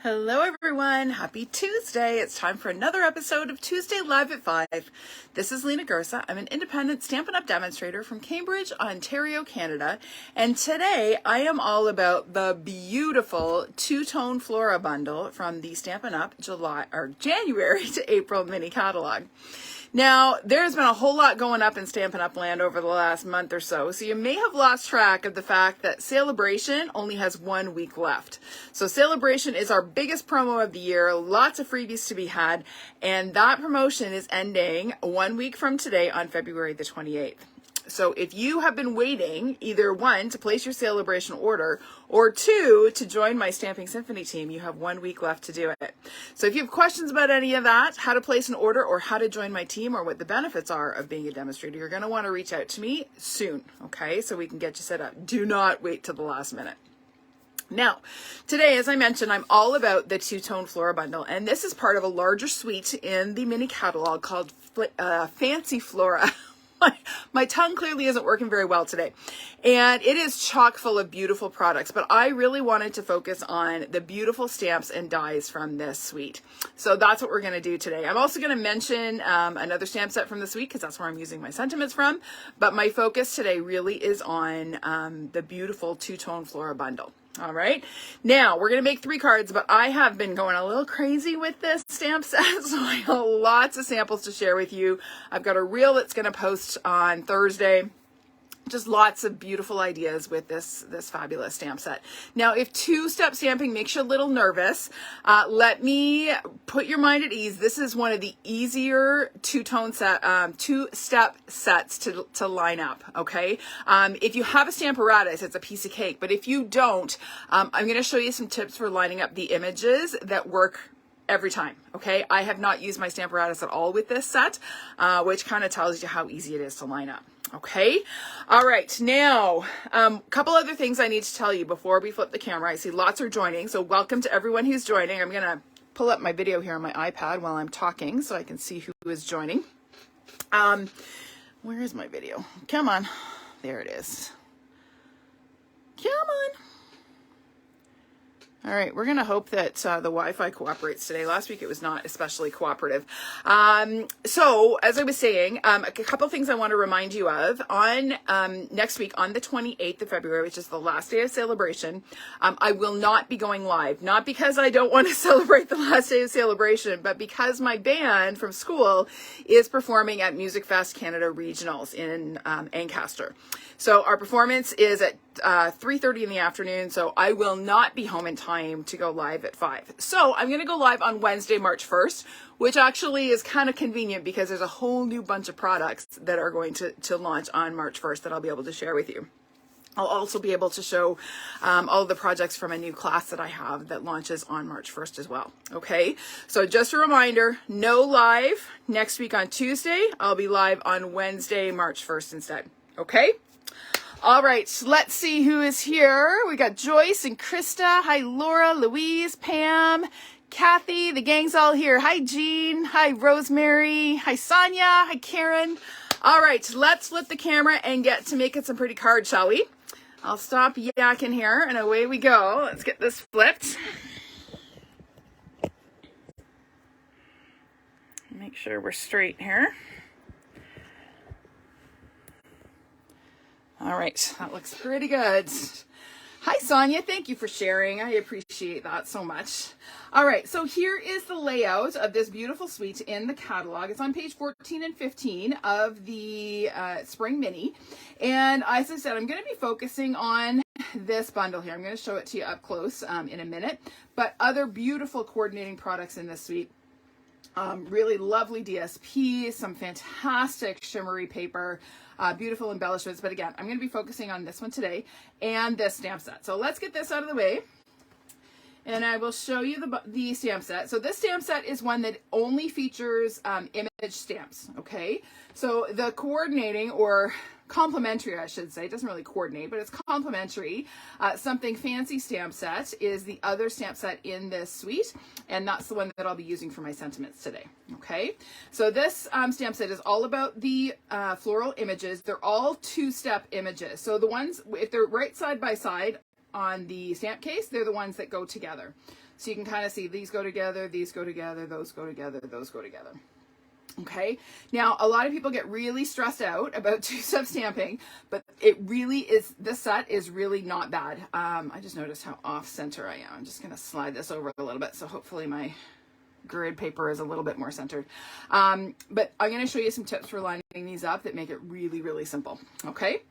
Hello everyone, happy Tuesday. It's time for another episode of Tuesday Live at 5. This is Lena Gersa. I'm an independent Stampin' Up! Demonstrator from Cambridge, Ontario, Canada. And today I am all about the beautiful Two-Tone Flora bundle from the Stampin' Up! January to April mini catalog. Now, there's been a whole lot going up in Stampin' Up! Land over the last month or so you may have lost track of the fact that Celebration only has 1 week left. So Celebration is our biggest promo of the year, lots of freebies to be had, and that promotion is ending 1 week from today on February the 28th. So if you have been waiting, either 1, to place your Celebration order, or 2, to join my Stamping Symphony team, you have 1 week left to do it. So if you have questions about any of that, how to place an order, or how to join my team, or what the benefits are of being a demonstrator, you're going to want to reach out to me soon, okay? So we can get you set up. Do not wait till the last minute. Now, today, as I mentioned, I'm all about the Two-Tone Flora bundle, and this is part of a larger suite in the mini catalog called Fancy Flora. My tongue clearly isn't working very well today. And it is chock full of beautiful products, but I really wanted to focus on the beautiful stamps and dies from this suite. So that's what we're going to do today. I'm also going to mention another stamp set from this week because that's where I'm using my sentiments from. But my focus today really is on the beautiful Two-Tone Flora bundle. All right, now we're going to make 3 cards, but I have been going a little crazy with this stamp set, so I have lots of samples to share with you. I've got a reel that's going to post on Thursday. Just lots of beautiful ideas with this fabulous stamp set. Now, if 2-step stamping makes you a little nervous, let me put your mind at ease. This is one of the easier two-step sets to line up, okay? If you have a Stamparatus, it's a piece of cake. But if you don't, I'm going to show you some tips for lining up the images that work every time, okay? I have not used my Stamparatus at all with this set, which kind of tells you how easy it is to line up. Okay. All right. Now, a couple other things I need to tell you before we flip the camera. I see lots are joining. So welcome to everyone who's joining. I'm going to pull up my video here on my iPad while I'm talking so I can see who is joining. Where is my video? Come on. There it is. Come on. All right, we're going to hope that the Wi-Fi cooperates today. Last week it was not especially cooperative. So, as I was saying, a couple things I want to remind you of. On next week, on the 28th of February, which is the last day of Celebration, I will not be going live. Not because I don't want to celebrate the last day of Celebration, but because my band from school is performing at Music Fest Canada Regionals in Ancaster. So our performance is at 3:30 in the afternoon, so I will not be home in time to go live at 5. So I'm going to go live on Wednesday, March 1st, which actually is kind of convenient because there's a whole new bunch of products that are going to launch on March 1st that I'll be able to share with you. I'll also be able to show all of the projects from a new class that I have that launches on March 1st as well. Okay, so just a reminder, no live next week on Tuesday. I'll be live on Wednesday, March 1st instead. Okay? All right, let's see who is here. We got Joyce and Krista. Hi, Laura, Louise, Pam, Kathy. The gang's all here. Hi, Jean. Hi, Rosemary. Hi, Sonia. Hi, Karen. All right, let's flip the camera and get to making some pretty cards, shall we? I'll stop yakking here, and away we go. Let's get this flipped. Make sure we're straight here. All right, that looks pretty good. Hi, Sonia. Thank you for sharing. I appreciate that so much. All right, so here is the layout of this beautiful suite in the catalog. It's on page 14 and 15 of the Spring Mini. And as I said, I'm going to be focusing on this bundle here. I'm going to show it to you up close in a minute. But other beautiful coordinating products in this suite. Really lovely DSP, some fantastic shimmery paper, beautiful embellishments. But again, I'm going to be focusing on this one today and this stamp set. So let's get this out of the way. And I will show you the stamp set. So this stamp set is one that only features image stamps, okay? So the coordinating, or complementary, I should say, it doesn't really coordinate, but it's complementary. Something Fancy stamp set is the other stamp set in this suite, and that's the one that I'll be using for my sentiments today, okay? So this stamp set is all about the floral images. They're all 2-step images. So the ones, if they're right side by side, on the stamp case, they're the ones that go together. So you can kind of see these go together, these go together, those go together, those go together. Okay, now a lot of people get really stressed out about two-step stamping, but it really is, this set is really not bad. I just noticed how off center I am. I'm just going to slide this over a little bit, so hopefully my grid paper is a little bit more centered. But I'm going to show you some tips for lining these up that make it really, really simple. Okay.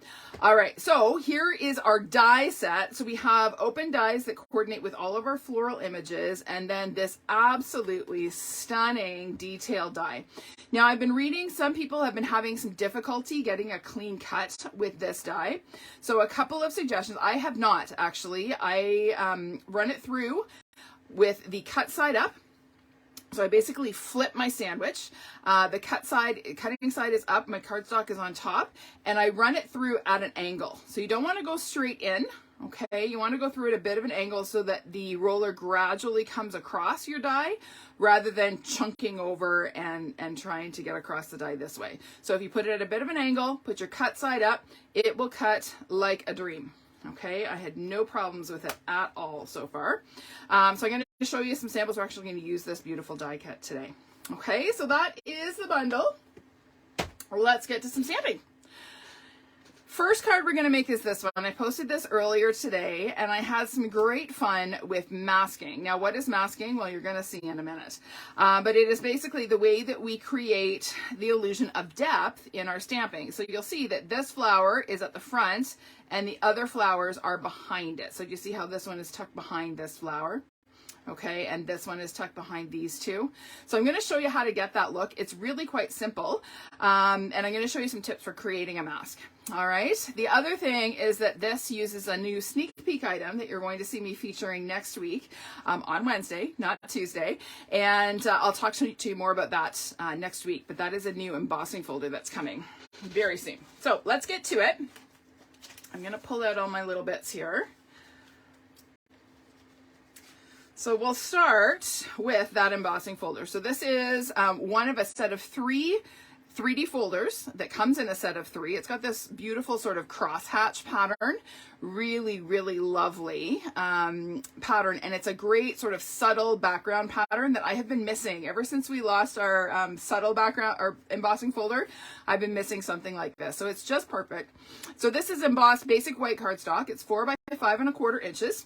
All right. So here is our die set. So we have open dies that coordinate with all of our floral images, and then this absolutely stunning detail die. Now I've been reading some people have been having some difficulty getting a clean cut with this die. So a couple of suggestions. I have not actually. I run it through with the cut side up. So I basically flip my sandwich. The cutting side is up, my cardstock is on top, and I run it through at an angle. So you don't want to go straight in, okay? You want to go through at a bit of an angle so that the roller gradually comes across your die rather than chunking over and trying to get across the die this way. So if you put it at a bit of an angle, put your cut side up, it will cut like a dream. Okay, I had no problems with it at all so far. So I'm going to show you some samples. We're actually going to use this beautiful die cut today. Okay, so that is the bundle. Let's get to some stamping. First card we're going to make is this one. I posted this earlier today, and I had some great fun with masking. Now, what is masking? Well, you're going to see in a minute. But it is basically the way that we create the illusion of depth in our stamping. So you'll see that this flower is at the front, and the other flowers are behind it. So you see how this one is tucked behind this flower? Okay, and this one is tucked behind these two. So I'm going to show you how to get that look. It's really quite simple, and I'm going to show you some tips for creating a mask. All right, the other thing is that this uses a new sneak peek item that you're going to see me featuring next week on Wednesday, not Tuesday, and I'll talk to you more about that next week, but that is a new embossing folder that's coming very soon. So let's get to it. I'm going to pull out all my little bits here. So we'll start with that embossing folder. So this is one of a set of 3 3D folders that comes in a set of 3. It's got this beautiful sort of crosshatch pattern, really, really lovely pattern. And it's a great sort of subtle background pattern that I have been missing ever since we lost our subtle background, our embossing folder. I've been missing something like this. So it's just perfect. So this is embossed basic white cardstock. It's 4 by 5 1/4 inches.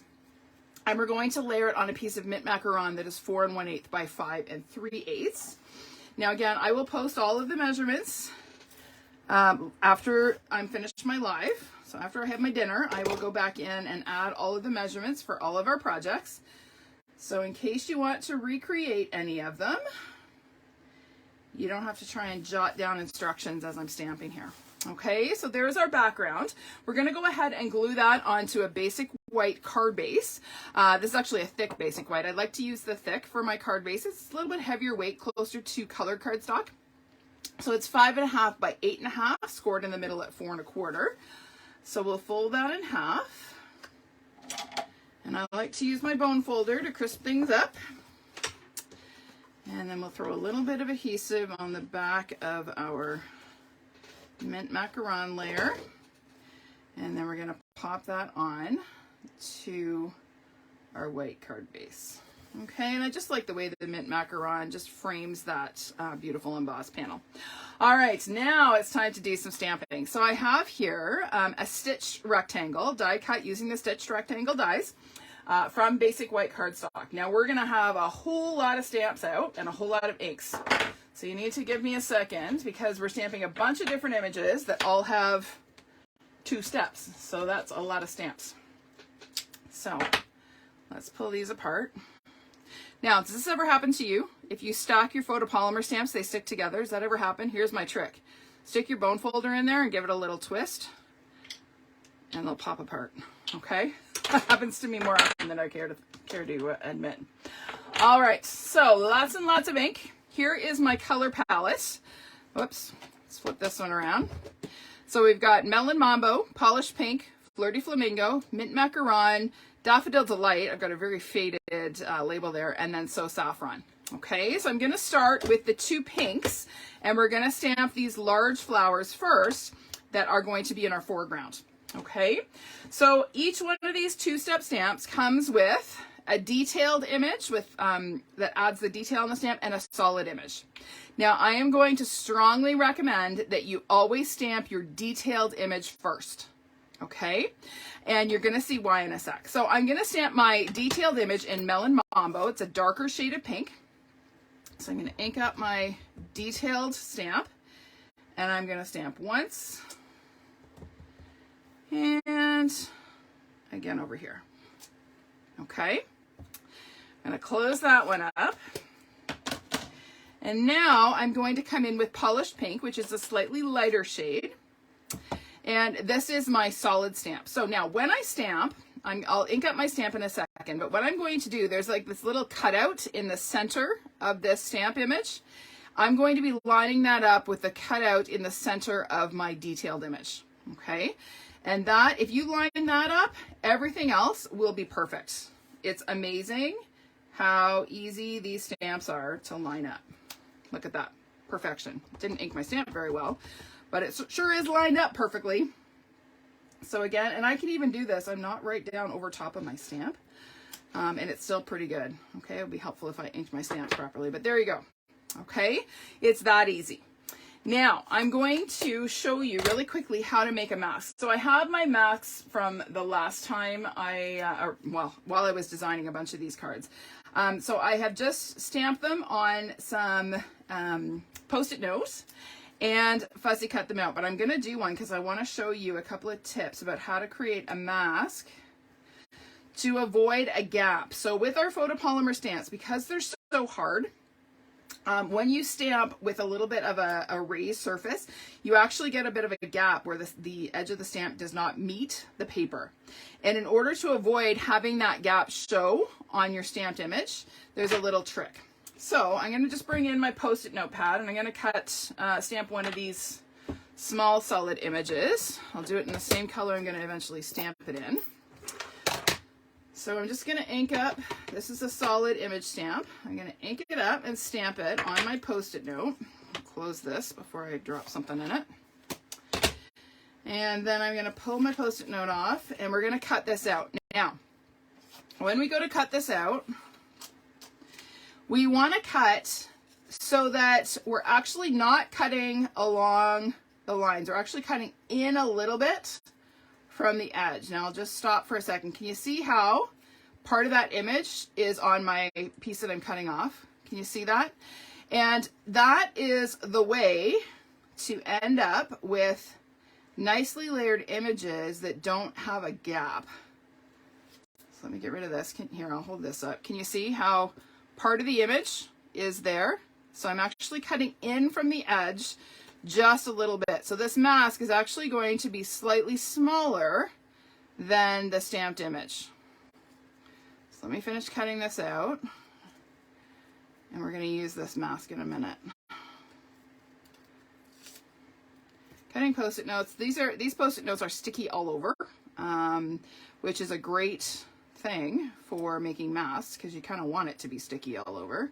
And we're going to layer it on a piece of Mint Macaron that is 4 1/8 by 5 3/8. Now again, I will post all of the measurements after I'm finished my live. So after I have my dinner, I will go back in and add all of the measurements for all of our projects. So in case you want to recreate any of them, you don't have to try and jot down instructions as I'm stamping here. Okay, so there's our background. We're going to go ahead and glue that onto a basic white card base. This is actually a thick basic white. I like to use the thick for my card base. It's a little bit heavier weight, closer to colored cardstock. So it's 5 1/2 by 8 1/2, scored in the middle at 4 1/4. So we'll fold that in half. And I like to use my bone folder to crisp things up. And then we'll throw a little bit of adhesive on the back of our Mint Macaron layer, and then we're going to pop that on to our white card base. Okay, and I just like the way that the Mint Macaron just frames that beautiful embossed panel. All right, now it's time to do some stamping. So I have here a stitched rectangle, die cut using the stitched rectangle dies from basic white cardstock. Now we're going to have a whole lot of stamps out and a whole lot of inks. So you need to give me a second because we're stamping a bunch of different images that all have 2 steps. So that's a lot of stamps. So let's pull these apart. Now, does this ever happen to you? If you stack your photopolymer stamps, they stick together. Does that ever happen? Here's my trick. Stick your bone folder in there and give it a little twist and they'll pop apart. Okay? That happens to me more often than I care to admit. All right, so lots and lots of ink. Here is my color palette. Whoops, let's flip this one around. So we've got Melon Mambo, Polished Pink, Flirty Flamingo, Mint Macaron, Daffodil Delight. I've got a very faded label there, and then So Saffron. Okay, so I'm going to start with the 2 pinks, and we're going to stamp these large flowers first that are going to be in our foreground. Okay, so each one of these two-step stamps comes with a detailed image with that adds the detail on the stamp and a solid image. Now, I am going to strongly recommend that you always stamp your detailed image first. Okay, and you're going to see why in a sec. So I'm going to stamp my detailed image in Melon Mambo. It's a darker shade of pink. So I'm going to ink up my detailed stamp, and I'm going to stamp once and again over here. Okay, I'm going to close that one up. And now I'm going to come in with Polished Pink, which is a slightly lighter shade. And this is my solid stamp. So now when I stamp, I'll ink up my stamp in a second, but what I'm going to do, there's like this little cutout in the center of this stamp image. I'm going to be lining that up with the cutout in the center of my detailed image. Okay, and that, if you line that up, everything else will be perfect. It's amazing how easy these stamps are to line up. Look at that, perfection. Didn't ink my stamp very well, but it sure is lined up perfectly. So again, and I can even do this, I'm not right down over top of my stamp, and it's still pretty good. Okay, it would be helpful if I inked my stamps properly, but there you go. Okay, it's that easy. Now, I'm going to show you really quickly how to make a mask. So I have my masks from the last time while I was designing a bunch of these cards. So I have just stamped them on some Post-it notes and fussy cut them out, but I'm going to do one because I want to show you a couple of tips about how to create a mask to avoid a gap. So with our photopolymer stamps, because they're so hard, when you stamp with a little bit of a raised surface, you actually get a bit of a gap where the edge of the stamp does not meet the paper. And in order to avoid having that gap show on your stamped image, there's a little trick. So I'm going to just bring in my Post-it note pad, and I'm going to stamp one of these small solid images. I'll do it in the same color I'm going to eventually stamp it in. So I'm just going to ink up, this is a solid image stamp. I'm going to ink it up and stamp it on my Post-it note. I'll close this before I drop something in it. And then I'm going to pull my Post-it note off, and we're going to cut this out. Now, when we go to cut this out, we want to cut so that we're actually not cutting along the lines. We're actually cutting in a little bit from the edge. Now I'll just stop for a second. Can you see how part of that image is on my piece that I'm cutting off? Can you see that? And that is the way to end up with nicely layered images that don't have a gap. So let me get rid of this. Here, I'll hold this up. Can you see how part of the image is there? So I'm actually cutting in from the edge just a little bit. So this mask is actually going to be slightly smaller than the stamped image. So let me finish cutting this out, and we're going to use this mask in a minute. Cutting Post-it notes. These Post-it notes are sticky all over, which is a great thing for making masks because you kind of want it to be sticky all over.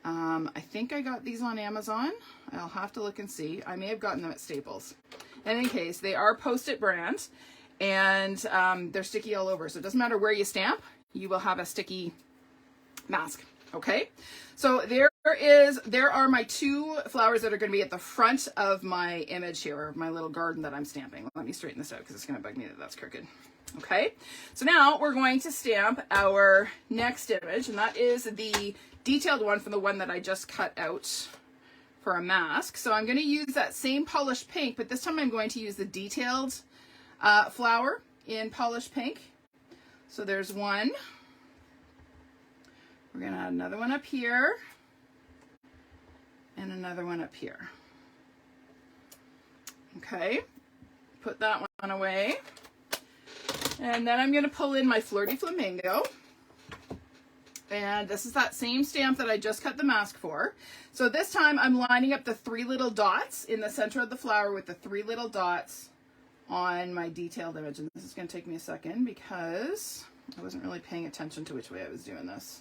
I think I got these on Amazon. I'll have to look and see. I may have gotten them at Staples. In any case, they are Post-it brand, and they're sticky all over. So it doesn't matter where you stamp, you will have a sticky mask. Okay, so there are my two flowers that are going to be at the front of my image here, my little garden that I'm stamping. Let me straighten this out because it's going to bug me that that's crooked. Okay, so now we're going to stamp our next image, and that is the detailed one from the one that I just cut out for a mask. So I'm going to use that same Polished Pink, but this time I'm going to use the detailed flower in Polished Pink. So there's one. We're going to add another one up here and another one up here. Okay, put that one away. And then I'm going to pull in my Flirty Flamingo. And this is that same stamp that I just cut the mask for. So this time I'm lining up the three little dots in the center of the flower with the three little dots on my detailed image. And this is going to take me a second because I wasn't really paying attention to which way I was doing this.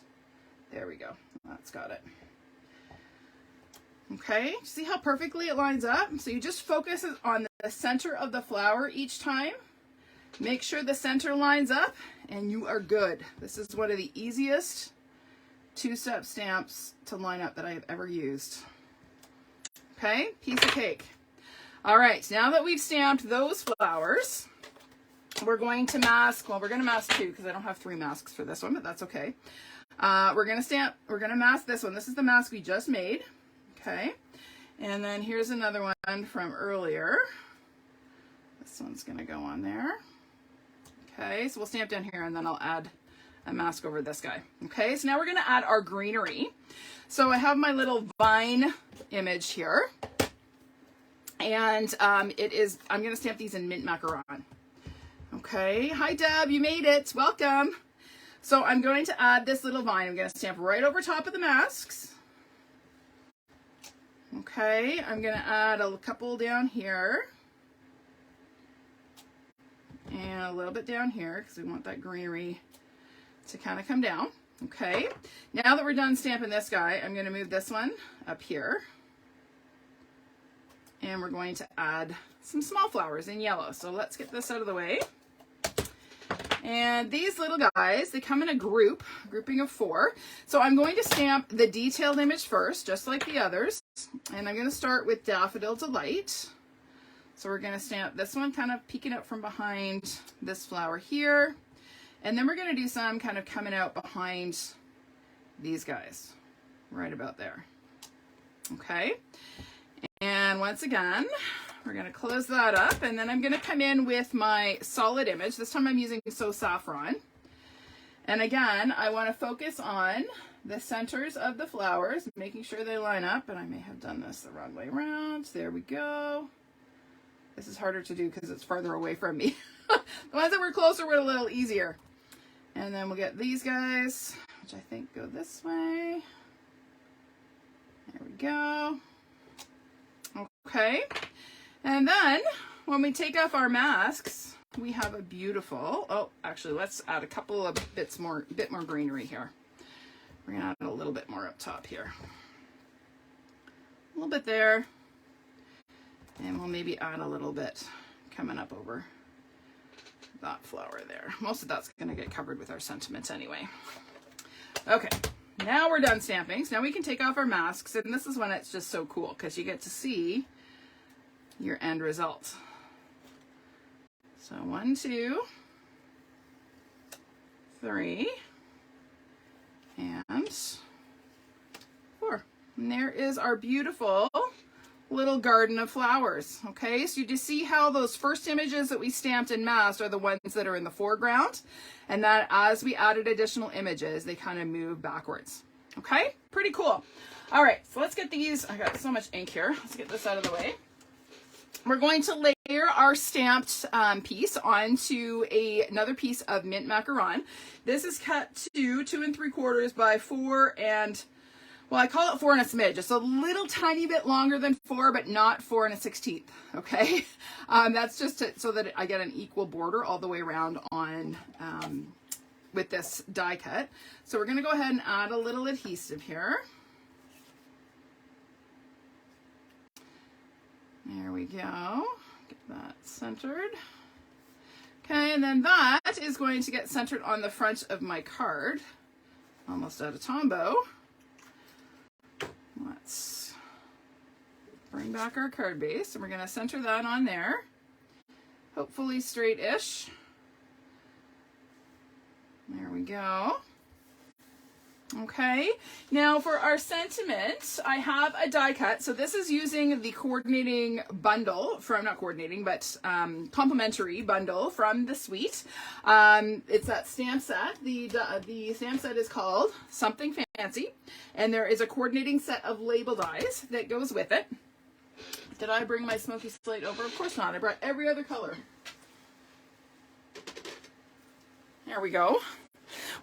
There we go. That's got it. Okay, see how perfectly it lines up? So you just focus on the center of the flower each time. Make sure the center lines up and you are good. This is one of the easiest two-step stamps to line up that I have ever used. Okay, piece of cake. All right, now that we've stamped those flowers, we're going to mask, well, we're going to mask 2 because I don't have 3 masks for this one, but that's okay. We're going to mask this one. This is the mask we just made. Okay, and then here's another one from earlier. This one's going to go on there. Okay, so we'll stamp down here and then I'll add a mask over this guy. Okay, so now we're going to add our greenery. So I have my little vine image here. And I'm going to stamp these in Mint Macaron. Okay, hi Deb, you made it. Welcome. So I'm going to add this little vine. I'm going to stamp right over top of the masks. Okay, I'm going to add a couple down here. And a little bit down here because we want that greenery to kind of come down. Okay, now that we're done stamping this guy, I'm going to move this one up here. And we're going to add some small flowers in yellow. So let's get this out of the way. And these little guys, they come in a grouping of 4. So I'm going to stamp the detailed image first, just like the others. And I'm going to start with Daffodil Delight. So we're going to stamp this one kind of peeking up from behind this flower here. And then we're going to do some kind of coming out behind these guys, right about there. Okay. And once again, we're going to close that up. And then I'm going to come in with my solid image. This time I'm using So Saffron. And again, I want to focus on the centers of the flowers, making sure they line up. And I may have done this the wrong way around. There we go. This is harder to do because it's farther away from me. The ones that were closer were a little easier. And then we'll get these guys, which I think go this way. There we go. Okay. And then when we take off our masks, we have a beautiful, oh, actually, let's add a couple of bit more greenery here. We're going to add a little bit more up top here. A little bit there. And we'll maybe add a little bit coming up over that flower there. Most of that's going to get covered with our sentiment anyway. Okay, now we're done stamping. So now we can take off our masks. And this is when it's just so cool because you get to see your end result. So 1, 2, 3, and 4. And there is our beautiful little garden of flowers. Okay, so you just see how those first images that we stamped and masked are the ones that are in the foreground, and that as we added additional images, they kind of move backwards. Okay, pretty cool. All right, so let's get these. I got so much ink here. Let's get this out of the way. We're going to layer our stamped piece onto another piece of Mint Macaron. This is cut to 2 3/4 by 4 and, well, I call it 4 and a smidge. It's a little tiny bit longer than 4, but not 4 1/16. Okay, that's just so that I get an equal border all the way around on with this die cut. So we're going to go ahead and add a little adhesive here. There we go. Get that centered. Okay, and then that is going to get centered on the front of my card. Almost out of Tombow. Let's bring back our card base, and we're going to center that on there. Hopefully straight-ish. There we go. Okay, now for our sentiment, I have a die cut. So this is using the coordinating bundle from, not coordinating, but complimentary bundle from the suite. It's that stamp set. The stamp set is called Something Fancy, and there is a coordinating set of label dies that goes with it. Did I bring my smoky slate over? Of course not. I brought every other color. There we go.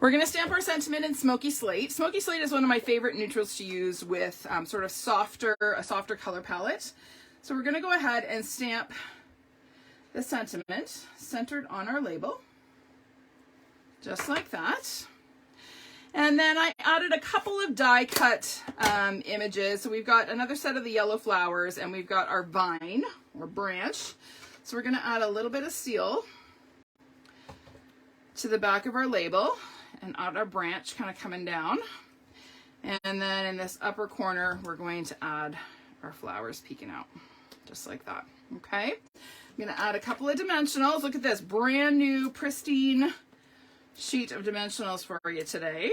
We're going to stamp our sentiment in Smoky Slate. Smoky Slate is one of my favorite neutrals to use with sort of a softer color palette. So we're going to go ahead and stamp the sentiment centered on our label, just like that. And then I added a couple of die cut images. So we've got another set of the yellow flowers, and we've got our vine or branch. So we're going to add a little bit of seal to the back of our label and add our branch kind of coming down. And then in this upper corner, we're going to add our flowers peeking out, just like that, okay? I'm gonna add a couple of dimensionals. Look at this, brand new, pristine sheet of dimensionals for you today.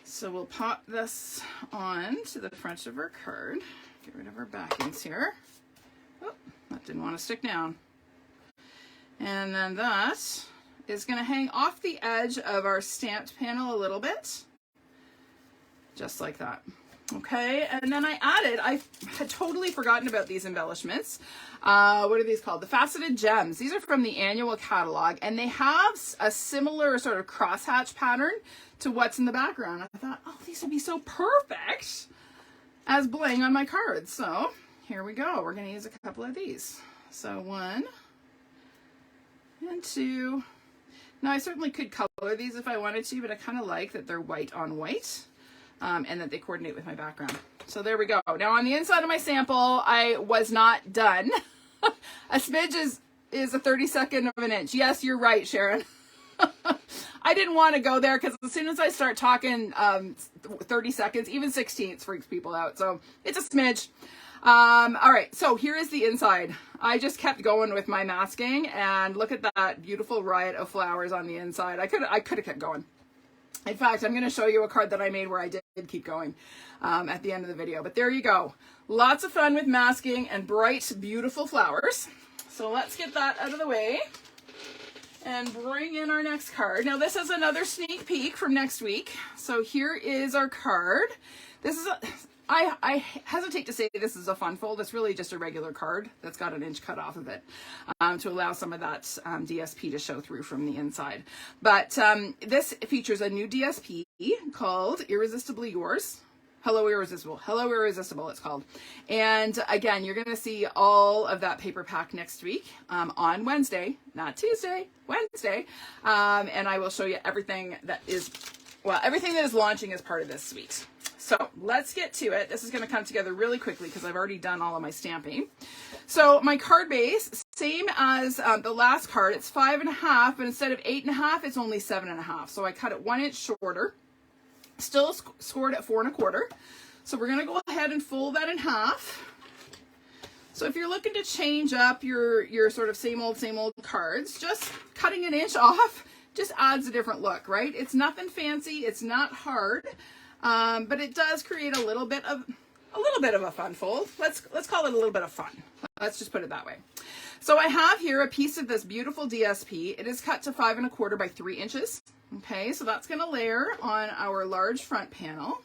So we'll pop this on to the front of our card. Get rid of our backings here. Oh, that didn't want to stick down. And then that is going to hang off the edge of our stamped panel a little bit. Just like that. Okay, and then I had totally forgotten about these embellishments. What are these called? The faceted gems. These are from the annual catalog, and they have a similar sort of crosshatch pattern to what's in the background. I thought, oh, these would be so perfect as bling on my cards. So here we go. We're going to use a couple of these. So 1 and 2. Now I certainly could color these if I wanted to, but I kind of like that they're white on white. And that they coordinate with my background. So there we go. Now on the inside of my sample, I was not done. A smidge is a 32nd of an inch. Yes, you're right, Sharon. I didn't want to go there because as soon as I start talking 30 seconds, even 16ths freaks people out. So it's a smidge. All right, so here is the inside. I just kept going with my masking, and look at that beautiful riot of flowers on the inside. I could have kept going. In fact, I'm going to show you a card that I made where I did keep going at the end of the video. But there you go. Lots of fun with masking and bright, beautiful flowers. So let's get that out of the way and bring in our next card. Now this is another sneak peek from next week. So here is our card. This is I hesitate to say this is a fun fold. It's really just a regular card that's got an inch cut off of it to allow some of that DSP to show through from the inside. But this features a new DSP called Irresistibly Yours. Hello Irresistible. Hello Irresistible, it's called. And again, you're going to see all of that paper pack next week on Wednesday, not Tuesday, Wednesday. And I will show you everything that is, well, everything that is launching as part of this suite. So let's get to it. This is going to come together really quickly because I've already done all of my stamping. So my card base, same as the last card, it's 5.5, but instead of 8.5, it's only 7.5. So I cut it 1 inch shorter, still scored at 4.25. So we're going to go ahead and fold that in half. So if you're looking to change up your sort of same old cards, just cutting an inch off just adds a different look, right? It's nothing fancy. It's not hard. But it does create a little bit of a fun fold. Let's call it a little bit of fun. Let's just put it that way. So I have here a piece of this beautiful DSP. It is cut to 5.25 by 3 inches. Okay, so that's going to layer on our large front panel.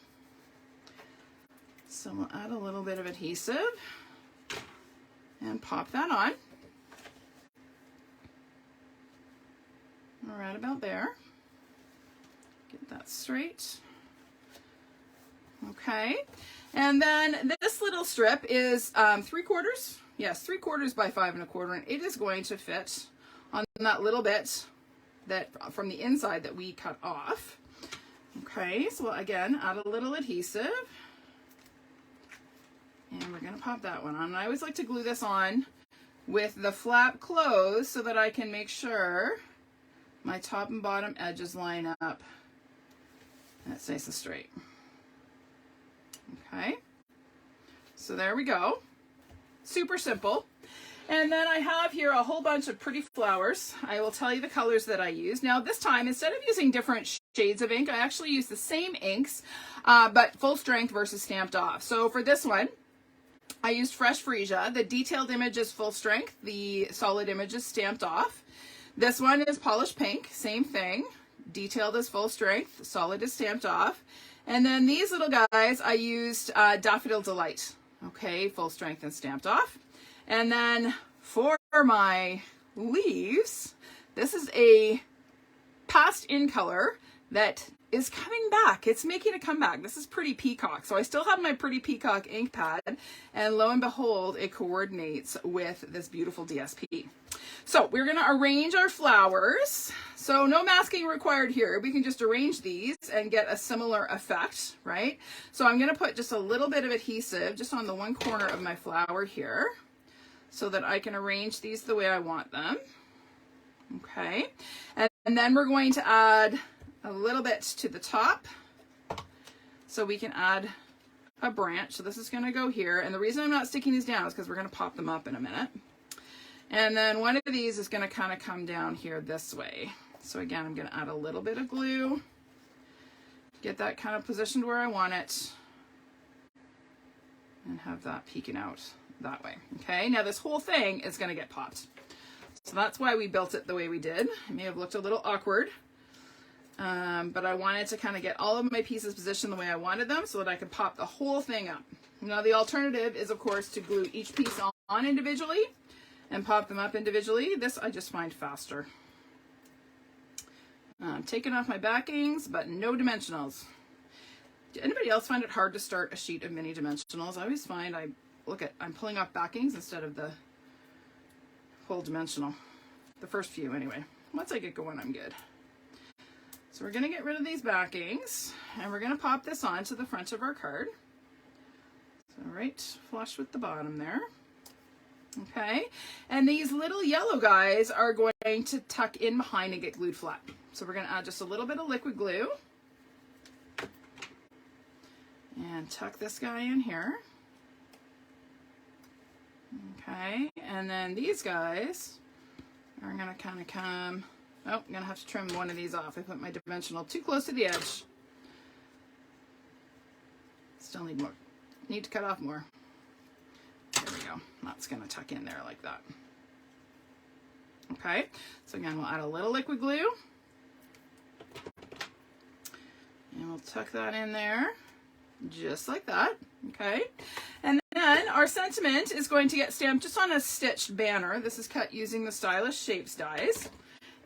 So we'll add a little bit of adhesive and pop that on. Right about there. Get that straight. Okay, and then this little strip is 3/4. Yes, 3/4 by 5.25, and it is going to fit on that little bit that from the inside that we cut off. Okay, so again, add a little adhesive, and we're going to pop that one on. And I always like to glue this on with the flap closed so that I can make sure my top and bottom edges line up and it's nice and straight. Okay, so there we go. Super simple. And then I have here a whole bunch of pretty flowers. I will tell you the colors that I use. Now this time, instead of using different shades of ink, I actually use the same inks, but full strength versus stamped off. So for this one, I used Fresh Freesia. The detailed image is full strength. The solid image is stamped off. This one is Polished Pink, same thing. Detailed is full strength, solid is stamped off. And then these little guys, I used Daffodil Delight, okay, full strength and stamped off. And then for my leaves, this is a past in color that is coming back. It's making a comeback. This is Pretty Peacock. So I still have my Pretty Peacock ink pad, and lo and behold, it coordinates with this beautiful DSP. So we're going to arrange our flowers. So no masking required here. We can just arrange these and get a similar effect, right? So I'm going to put just a little bit of adhesive just on the one corner of my flower here so that I can arrange these the way I want them. Okay, and then we're going to add a little bit to the top so we can add a branch. So this is going to go here, and the reason I'm not sticking these down is because we're going to pop them up in a minute. And then one of these is going to kind of come down here this way. So again, I'm going to add a little bit of glue, get that kind of positioned where I want it, and have that peeking out that way. Okay, now this whole thing is going to get popped. So that's why we built it the way we did. It may have looked a little awkward, but I wanted to kind of get all of my pieces positioned the way I wanted them so that I could pop the whole thing up. Now the alternative is, of course, to glue each piece on individually and pop them up individually. This I just find faster. I'm taking off my backings, but no dimensionals. Did anybody else find it hard to start a sheet of mini dimensionals? I always find I'm pulling off backings instead of the whole dimensional. The first few anyway. Once I get going, I'm good. So we're gonna get rid of these backings and we're gonna pop this onto the front of our card. So right flush with the bottom there. Okay, and these little yellow guys are going to tuck in behind and get glued flat. So we're gonna add just a little bit of liquid glue and tuck this guy in here. Okay, and then these guys are gonna kind of come, oh, I'm gonna have to trim one of these off. I put my dimensional too close to the edge. Still need to cut off more. There we go, that's gonna tuck in there like that. Okay, so again, we'll add a little liquid glue. And we'll tuck that in there, just like that, okay? And then our sentiment is going to get stamped just on a stitched banner. This is cut using the Stylish Shapes dies.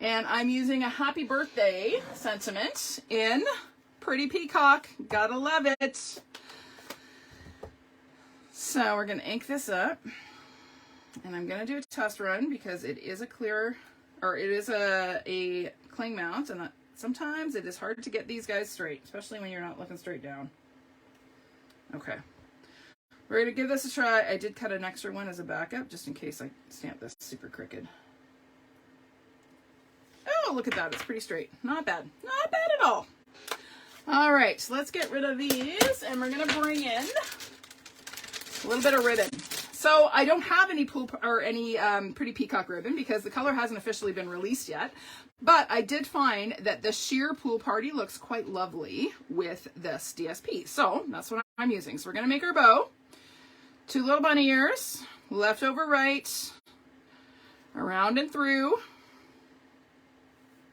And I'm using a happy birthday sentiment in Pretty Peacock. Gotta love it. So we're gonna ink this up. And I'm gonna do a test run because it is a clear, or it is a cling mount, and sometimes it is hard to get these guys straight, especially when you're not looking straight down. Okay, we're gonna give this a try. I did cut an extra one as a backup, just in case I stamp this super crooked. Oh, look at that, it's pretty straight. Not bad, not bad at all. All right, so let's get rid of these, and we're gonna bring in a little bit of ribbon. So I don't have any Pretty Peacock ribbon because the color hasn't officially been released yet, but I did find that the sheer pool party looks quite lovely with this DSP. So that's what I'm using. So we're gonna make our bow. 2 little bunny ears, left over right, around and through.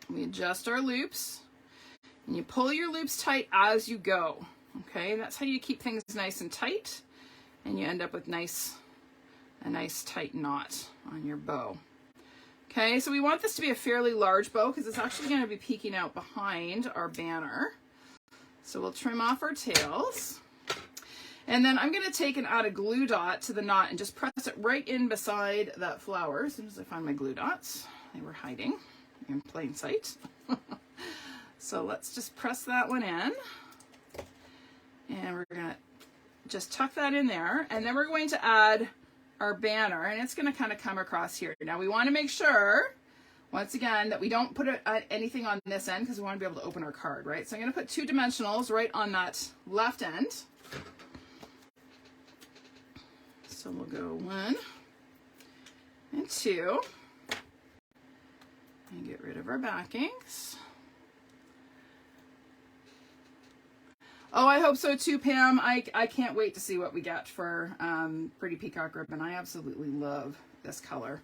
We adjust our loops, and you pull your loops tight as you go. Okay, that's how you keep things nice and tight, and you end up with a nice tight knot on your bow. Okay, so we want this to be a fairly large bow because it's actually going to be peeking out behind our banner. So we'll trim off our tails. And then I'm going to take and add a glue dot to the knot and just press it right in beside that flower. As soon as I find my glue dots, they were hiding in plain sight. So let's just press that one in. And we're going to just tuck that in there. And then we're going to add our banner, and it's going to kind of come across here. Now we want to make sure, once again, that we don't put anything on this end because we want to be able to open our card, right? So I'm going to put 2 dimensionals right on that left end. So we'll go 1 and 2 and get rid of our backings. Oh, I hope so too, Pam. I can't wait to see what we get for Pretty Peacock ribbon. I absolutely love this color.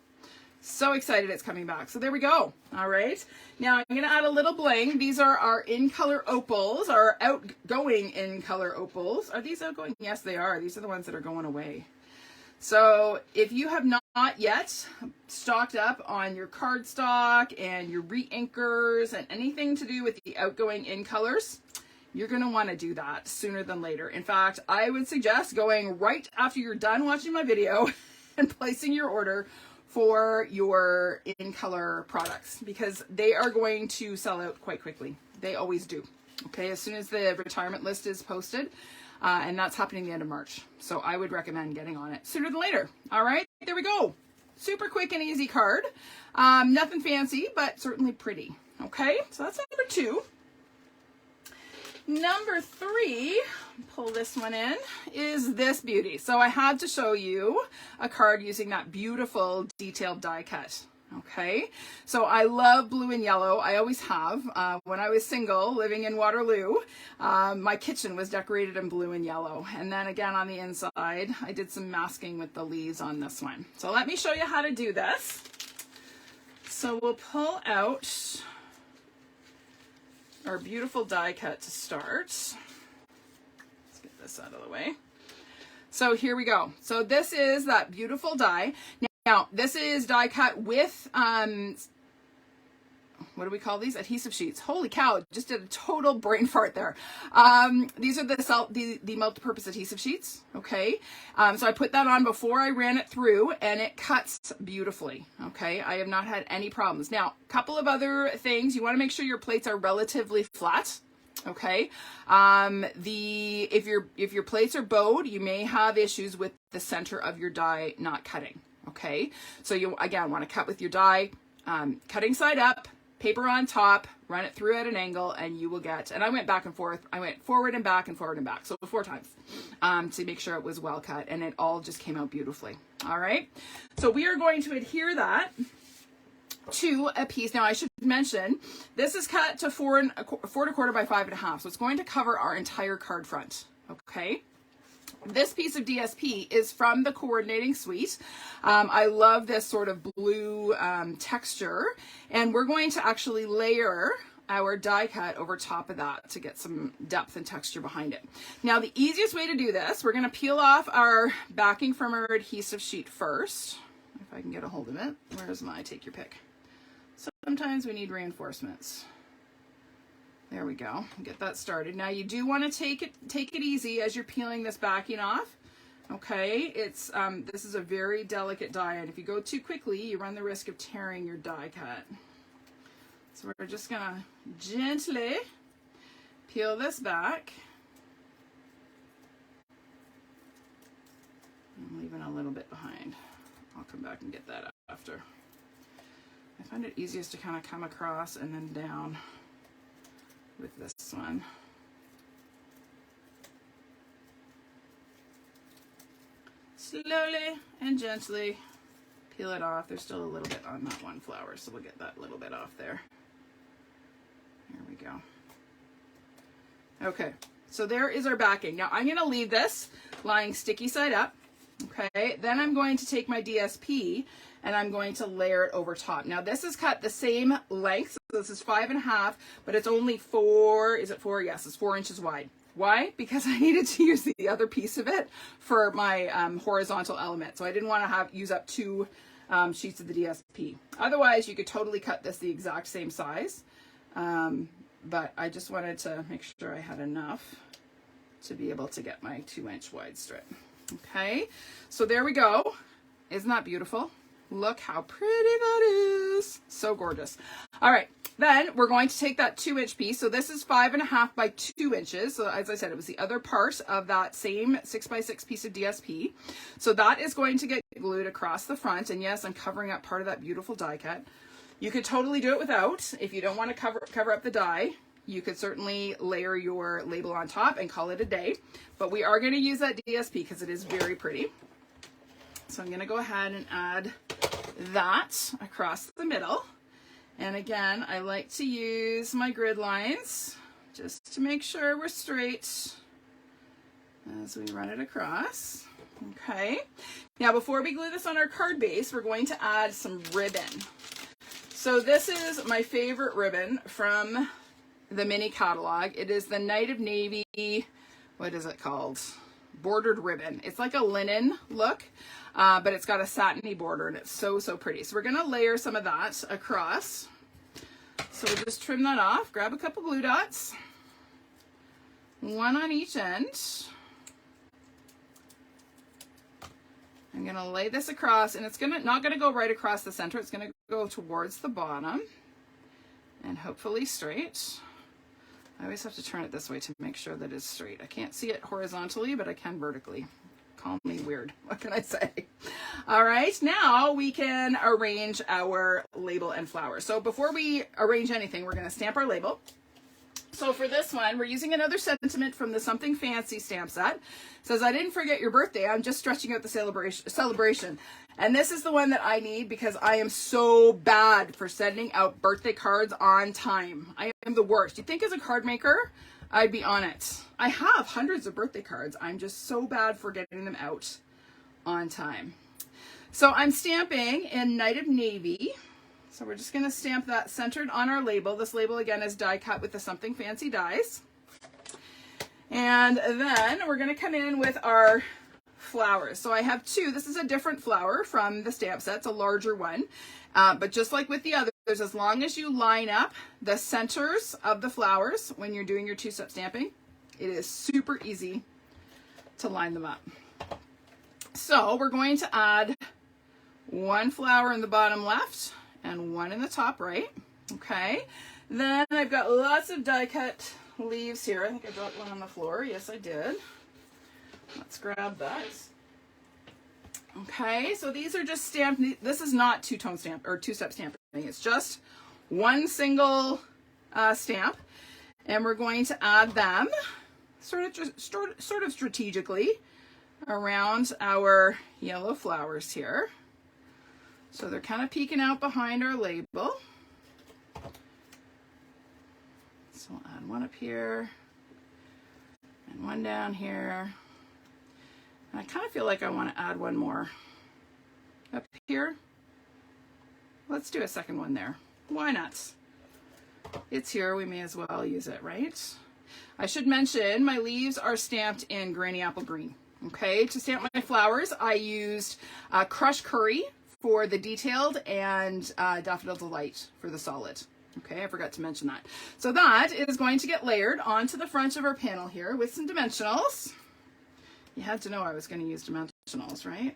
So excited it's coming back. So there we go. All right. Now I'm going to add a little bling. These are our in-color opals, our outgoing in-color opals. Are these outgoing? Yes, they are. These are the ones that are going away. So if you have not yet stocked up on your cardstock and your re-inkers and anything to do with the outgoing in-colors, you're going to want to do that sooner than later. In fact, I would suggest going right after you're done watching my video and placing your order for your in-color products because they are going to sell out quite quickly. They always do. Okay, as soon as the retirement list is posted, and that's happening the end of March. So I would recommend getting on it sooner than later. All right, there we go. super quick and easy card. Nothing fancy, but certainly pretty. Okay, so that's number 2. Number 3, pull this one in, is this beauty. So I had to show you a card using that beautiful detailed die cut. Okay, so I love blue and yellow. I always have. When I was single, living in Waterloo, my kitchen was decorated in blue and yellow. And then again on the inside, I did some masking with the leaves on this one. So let me show you how to do this. So we'll pull out our beautiful die cut to start. Let's get this out of the way. So here we go. So this is that beautiful die. Now, this is die cut with, what do we call these? Adhesive sheets. Holy cow, just did a total brain fart there. These are the multi-purpose adhesive sheets, okay? So I put that on before I ran it through, and it cuts beautifully, okay? I have not had any problems. Now, a couple of other things. You want to make sure your plates are relatively flat. Okay, if your plates are bowed, you may have issues with the center of your die not cutting. Okay, so you again want to cut with your die, cutting side up, paper on top, run it through at an angle, and you will get, and I went back and forth, I went forward and back and forward and back, so 4 times to make sure it was well cut, and it all just came out beautifully. All right, so we are going to adhere that to a piece. Now I should mention, this is cut to 4 1/4 by 5 1/2, so it's going to cover our entire card front. Okay. This piece of DSP is from the coordinating suite. I love this sort of blue texture, and we're going to actually layer our die cut over top of that to get some depth and texture behind it. Now the easiest way to do this, we're going to peel off our backing from our adhesive sheet first. If I can get a hold of it. Where's my take your pick? Sometimes we need reinforcements. There we go. Get that started. Now you do want to take it easy as you're peeling this backing off. Okay, it's this is a very delicate die, and if you go too quickly, you run the risk of tearing your die cut. So we're just gonna gently peel this back. I'm leaving a little bit behind. I'll come back and get that after. I find it easiest to kind of come across and then down with this one. Slowly and gently peel it off. There's still a little bit on that one flower, so we'll get that little bit off there. There we go. Okay, so there is our backing. Now I'm going to leave this lying sticky side up. Okay, then I'm going to take my DSP and I'm going to layer it over top. Now this is cut the same length, so this is 5 1/2, but it's only 4, is it 4? Yes, it's 4 inches wide. Why? Because I needed to use the other piece of it for my horizontal element, so I didn't want to use up 2 sheets of the DSP. Otherwise, you could totally cut this the exact same size, but I just wanted to make sure I had enough to be able to get my 2-inch wide strip. Okay, so there we go. Isn't that beautiful? Look how pretty that is. So gorgeous. All right, then we're going to take that 2-inch piece. So this is 5 1/2 by 2 inches. So as I said, it was the other part of that same 6 by 6 piece of DSP. So that is going to get glued across the front. And yes, I'm covering up part of that beautiful die cut. You could totally do it without. If you don't want to cover up the die, you could certainly layer your label on top and call it a day. But we are going to use that DSP because it is very pretty. So I'm going to go ahead and add that across the middle. And again, I like to use my grid lines just to make sure we're straight as we run it across. Okay. Now before we glue this on our card base, we're going to add some ribbon. So this is my favorite ribbon from the mini catalog. It is the Night of Navy, what is it called? Bordered ribbon. It's like a linen look, but it's got a satiny border and it's so, so pretty. So we're going to layer some of that across. So we'll just trim that off, grab a couple glue dots, one on each end. I'm going to lay this across, and it's not going to go right across the center. It's going to go towards the bottom and hopefully straight. I always have to turn it this way to make sure that it's straight. I can't see it horizontally, but I can vertically. call me weird. What can I say? All right, now we can arrange our label and flower. So before we arrange anything, we're going to stamp our label. So for this one, we're using another sentiment from the Something Fancy stamp set. It says, I didn't forget your birthday. I'm just stretching out the celebration. And this is the one that I need because I am so bad for sending out birthday cards on time. I am the worst. You'd think as a card maker, I'd be on it. I have hundreds of birthday cards. I'm just so bad for getting them out on time. So I'm stamping in Night of Navy. So we're just going to stamp that centered on our label. This label, again, is die cut with the Something Fancy dies. And then we're going to come in with our flowers. So I have two. This is a different flower from the stamp set. It's a larger one. But just like with the others, as long as you line up the centers of the flowers when you're doing your two-step stamping, it is super easy to line them up. So we're going to add one flower in the bottom left and one in the top right. Okay, then I've got lots of die cut leaves here. I think I dropped one on the floor. Yes, I did. Let's grab that. Okay, so these are just stamped. This is not two-tone stamp or two-step stamping. It's just one single stamp, and we're going to add them sort of strategically around our yellow flowers here. So they're kind of peeking out behind our label. So we'll add one up here and one down here. And I kind of feel like I want to add one more up here. Let's do a second one there. Why not? It's here, we may as well use it, right? I should mention my leaves are stamped in Granny Apple Green. Okay, to stamp my flowers, I used crushed curry for the detailed and Daffodil Delight for the solid. Okay, I forgot to mention that. So that is going to get layered onto the front of our panel here with some dimensionals. You had to know I was going to use dimensionals, right?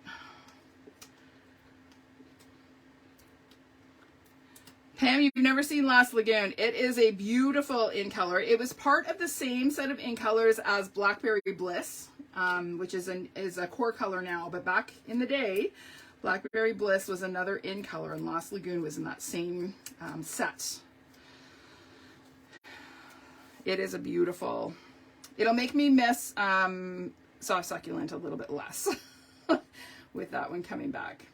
Pam, you've never seen Last Lagoon. It is a beautiful in color. It was part of the same set of in colors as Blackberry Bliss, which is a core color now, but back in the day, Blackberry Bliss was another in color, and Lost Lagoon was in that same set. It is a beautiful, it'll make me miss Soft Succulent a little bit less with that one coming back.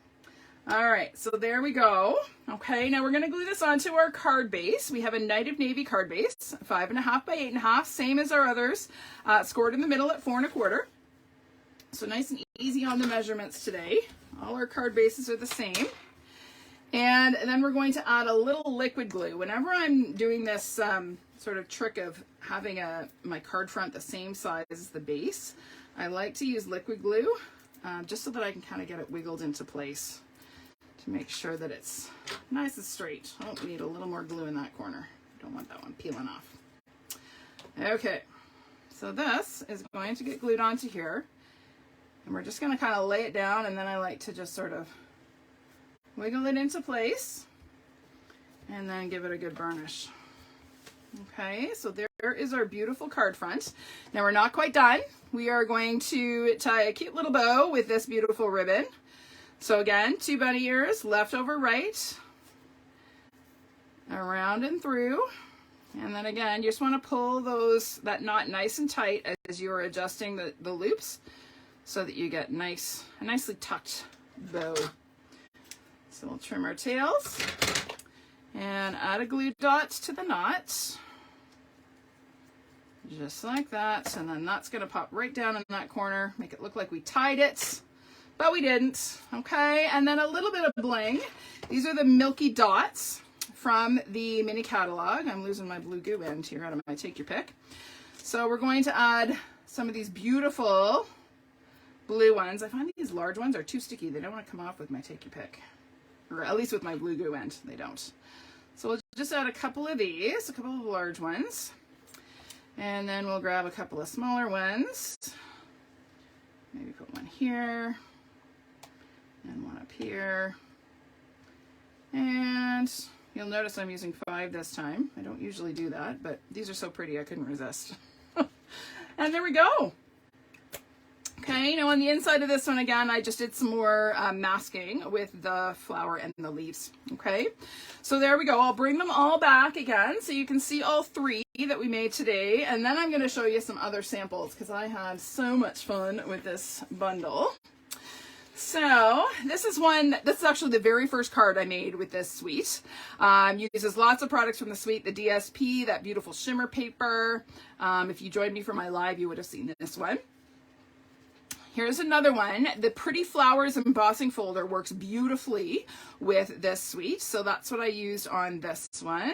All right, so there we go. Okay, now we're going to glue this onto our card base. We have a Night of Navy card base, 5.5 by 8.5, same as our others, scored in the middle at 4 1/4. So nice and easy on the measurements today. All our card bases are the same. And then we're going to add a little liquid glue. Whenever I'm doing this sort of trick of having my card front the same size as the base, I like to use liquid glue just so that I can kind of get it wiggled into place to make sure that it's nice and straight. Oh, we need a little more glue in that corner. I don't want that one peeling off. Okay, so this is going to get glued onto here. And we're just going to kind of lay it down, and then I like to just sort of wiggle it into place and then give it a good burnish. Okay, so there is our beautiful card front. Now we're not quite done. We are going to tie a cute little bow with this beautiful ribbon. So again, 2 bunny ears, left over right, around and through. And then again, you just want to pull that knot nice and tight as you are adjusting the loops, so that you get a nicely tucked bow. So we'll trim our tails and add a glue dot to the knot, just like that. And then that's going to pop right down in that corner, make it look like we tied it, but we didn't. Okay, and then a little bit of bling. These are the Milky Dots from the mini catalog. I'm losing my blue goo end here out of my take your pick. So we're going to add some of these beautiful blue ones. I find these large ones are too sticky. They don't want to come off with my take your pick, or at least with my blue goo end, they don't. So we'll just add a couple of these, a couple of large ones, and then we'll grab a couple of smaller ones. Maybe put one here and one up here. And you'll notice I'm using 5 this time. I don't usually do that, but these are so pretty I couldn't resist. And there we go. Okay, now on the inside of this one, again, I just did some more masking with the flower and the leaves. Okay, so there we go. I'll bring them all back again so you can see all three that we made today. And then I'm going to show you some other samples because I had so much fun with this bundle. So this is actually the very first card I made with this suite. Uses lots of products from the suite, the DSP, that beautiful shimmer paper. If you joined me for my live, you would have seen this one. Here's another one. The Pretty Flowers embossing folder works beautifully with this suite. So that's what I used on this one.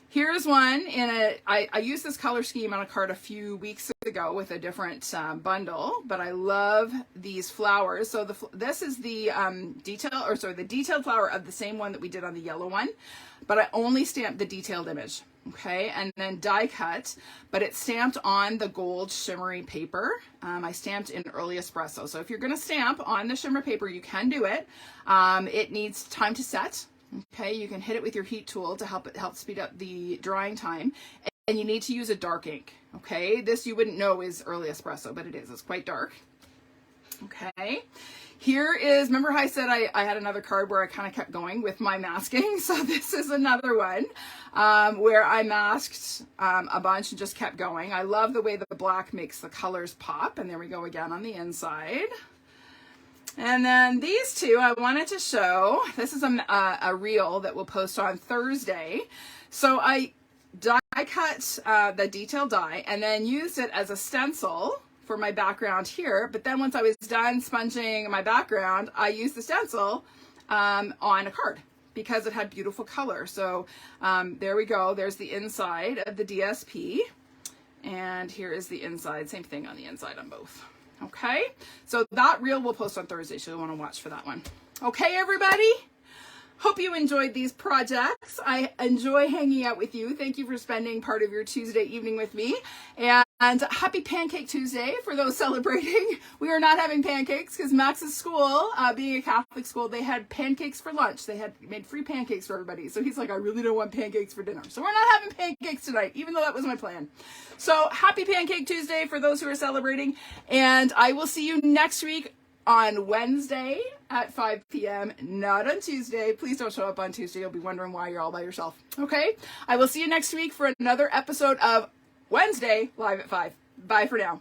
Here's one I used this color scheme on a card a few weeks ago with a different bundle, but I love these flowers. So this is the the detailed flower of the same one that we did on the yellow one, but I only stamped the detailed image. Okay, and then die cut, but it's stamped on the gold shimmery paper. I stamped in early espresso. So if you're going to stamp on the shimmer paper, you can do it. It needs time to set. Okay, you can hit it with your heat tool to help speed up the drying time, and you need to use a dark ink. Okay, this you wouldn't know is early espresso, but it is. It's quite dark. Okay, here is, remember how I said I had another card where I kind of kept going with my masking? So this is another one where I masked a bunch and just kept going. I love the way the black makes the colors pop, and there we go again on the inside. And then these two I wanted to show. This is a reel that we'll post on Thursday. So I die cut the detail die and then used it as a stencil for my background here. But then once I was done sponging my background, I used the stencil on a card because it had beautiful color. So there we go. There's the inside of the DSP. And here is the inside. Same thing on the inside on both. Okay, so that reel will post on Thursday, so you'll want to watch for that one. Okay, everybody, hope you enjoyed these projects. I enjoy hanging out with you. Thank you for spending part of your Tuesday evening with me. And happy Pancake Tuesday for those celebrating. We are not having pancakes because Max's school, being a Catholic school, they had pancakes for lunch. They had made free pancakes for everybody. So he's like, I really don't want pancakes for dinner. So we're not having pancakes tonight, even though that was my plan. So happy Pancake Tuesday for those who are celebrating. And I will see you next week on Wednesday at 5 p.m., not on Tuesday. Please don't show up on Tuesday. You'll be wondering why you're all by yourself. Okay? I will see you next week for another episode of Wednesday Live at 5. Bye for now.